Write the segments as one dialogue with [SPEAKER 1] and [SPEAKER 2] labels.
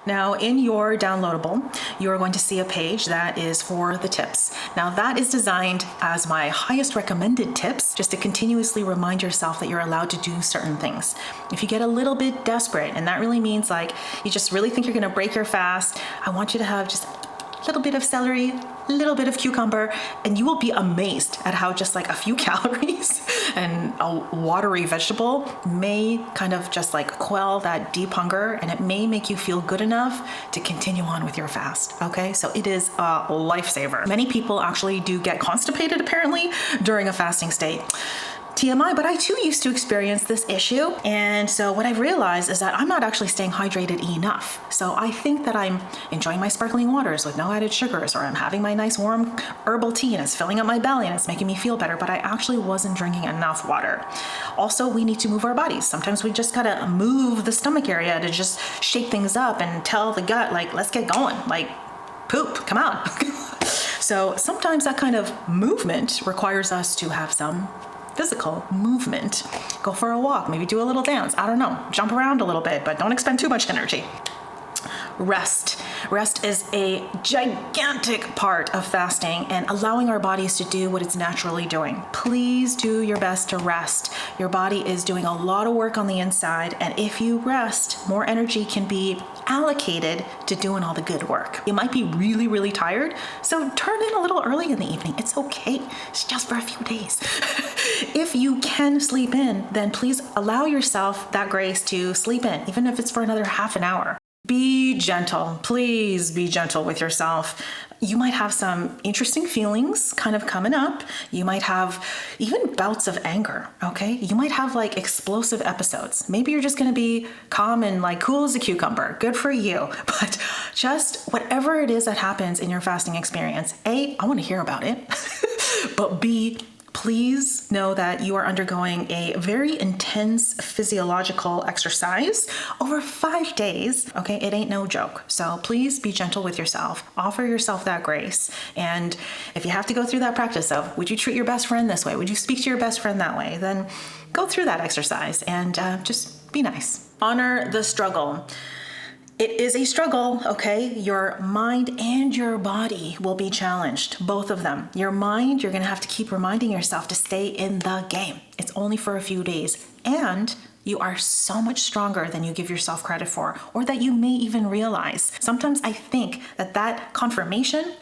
[SPEAKER 1] Now in your downloadable, you're going to see a page that is for the tips. Now that is designed as my highest recommended tips, just to continuously remind yourself that you're allowed to do certain things. If you get a little bit desperate, and that really means like you just really think you're gonna break your fast, I want you to have just a little bit of celery, a little bit of cucumber, and you will be amazed at how just like a few calories and a watery vegetable may kind of just like quell that deep hunger, and it may make you feel good enough to continue on with your fast. Okay, so it is a lifesaver. Many people actually do get constipated apparently during a fasting state. TMI, but I too used to experience this issue. And so what I've realized is that I'm not actually staying hydrated enough. So I think that I'm enjoying my sparkling waters with no added sugars, or I'm having my nice warm herbal tea and it's filling up my belly and it's making me feel better, but I actually wasn't drinking enough water. Also, we need to move our bodies. Sometimes we just gotta move the stomach area to just shake things up and tell the gut, like, let's get going, like poop, come out. So sometimes that kind of movement requires us to have some physical movement. Go for a walk, maybe do a little dance, I don't know, jump around a little bit, but don't expend too much energy. Rest. Rest is a gigantic part of fasting and allowing our bodies to do what it's naturally doing. Please do your best to rest. Your body is doing a lot of work on the inside, and if you rest, more energy can be allocated to doing all the good work. You might be really, really tired, so turn in a little early in the evening. It's okay. It's just for a few days. If you can sleep in, then please allow yourself that grace to sleep in, even if it's for another half an hour. Be gentle. Please be gentle with yourself. You might have some interesting feelings kind of coming up. You might have even bouts of anger, okay? You might have like explosive episodes. Maybe you're just gonna be calm and like cool as a cucumber. Good for you. But just whatever it is that happens in your fasting experience, A, I wanna hear about it, but B, please know that you are undergoing a very intense physiological exercise over 5 days, okay? It ain't no joke. So please be gentle with yourself. Offer yourself that grace. And if you have to go through that practice of, would you treat your best friend this way? Would you speak to your best friend that way? Then go through that exercise and just be nice. Honor the struggle. It is a struggle, okay? Your mind and your body will be challenged, both of them. Your mind, you're gonna have to keep reminding yourself to stay in the game. It's only for a few days, and you are so much stronger than you give yourself credit for, or that you may even realize. Sometimes I think that confirmation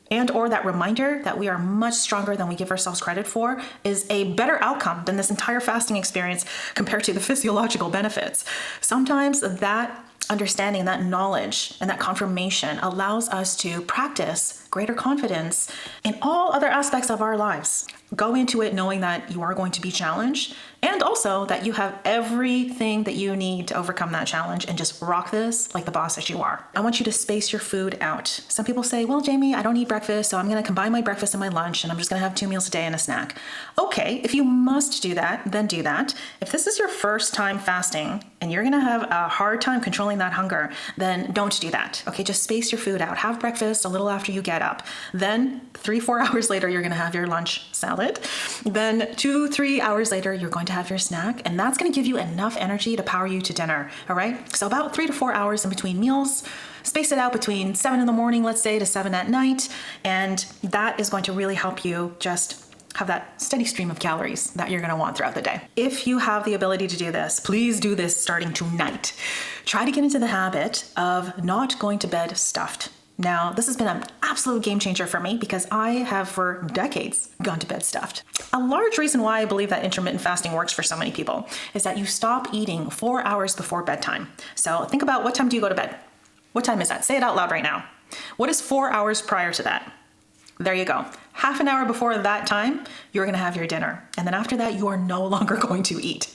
[SPEAKER 1] and or that reminder that we are much stronger than we give ourselves credit for is a better outcome than this entire fasting experience compared to the physiological benefits. Sometimes that understanding, that knowledge, and that confirmation allows us to practice greater confidence in all other aspects of our lives. Go into it knowing that you are going to be challenged, and also that you have everything that you need to overcome that challenge and just rock this like the boss that you are. I want you to space your food out. Some people say, well, Jamie, I don't eat breakfast, so I'm gonna combine my breakfast and my lunch, and I'm just gonna have 2 meals a day and a snack. Okay, if you must do that, then do that. If this is your first time fasting and you're gonna have a hard time controlling that hunger, then don't do that. Okay, just space your food out. Have breakfast a little after you get up. Then 3-4 hours later, you're gonna have your lunch salad. Then 2-3 hours later, you're going to have your snack, and that's gonna give you enough energy to power you to dinner, all right? So about 3 to 4 hours in between meals. Space it out between 7 in the morning, let's say, to 7 at night, and that is going to really help you just have that steady stream of calories that you're gonna want throughout the day. If you have the ability to do this, please do this starting tonight. Try to get into the habit of not going to bed stuffed. Now, this has been an absolute game changer for me because I have for decades gone to bed stuffed. A large reason why I believe that intermittent fasting works for so many people is that you stop eating 4 hours before bedtime. So think about, what time do you go to bed? What time is that? Say it out loud right now. What is 4 hours prior to that? There you go. Half an hour before that time, you're gonna have your dinner. And then after that, you are no longer going to eat.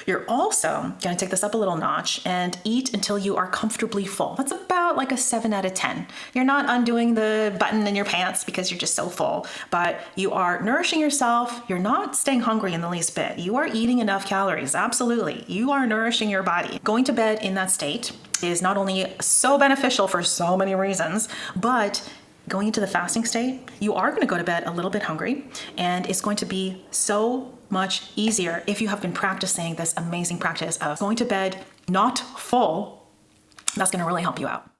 [SPEAKER 1] You're also gonna take this up a little notch and eat until you are comfortably full. That's about like a 7 out of 10. You're not undoing the button in your pants because you're just so full, but you are nourishing yourself. You're not staying hungry in the least bit. You are eating enough calories, absolutely. You are nourishing your body. Going to bed in that state is not only so beneficial for so many reasons, but going into the fasting state, you are going to go to bed a little bit hungry, and it's going to be so much easier if you have been practicing this amazing practice of going to bed not full That's going to really help you out.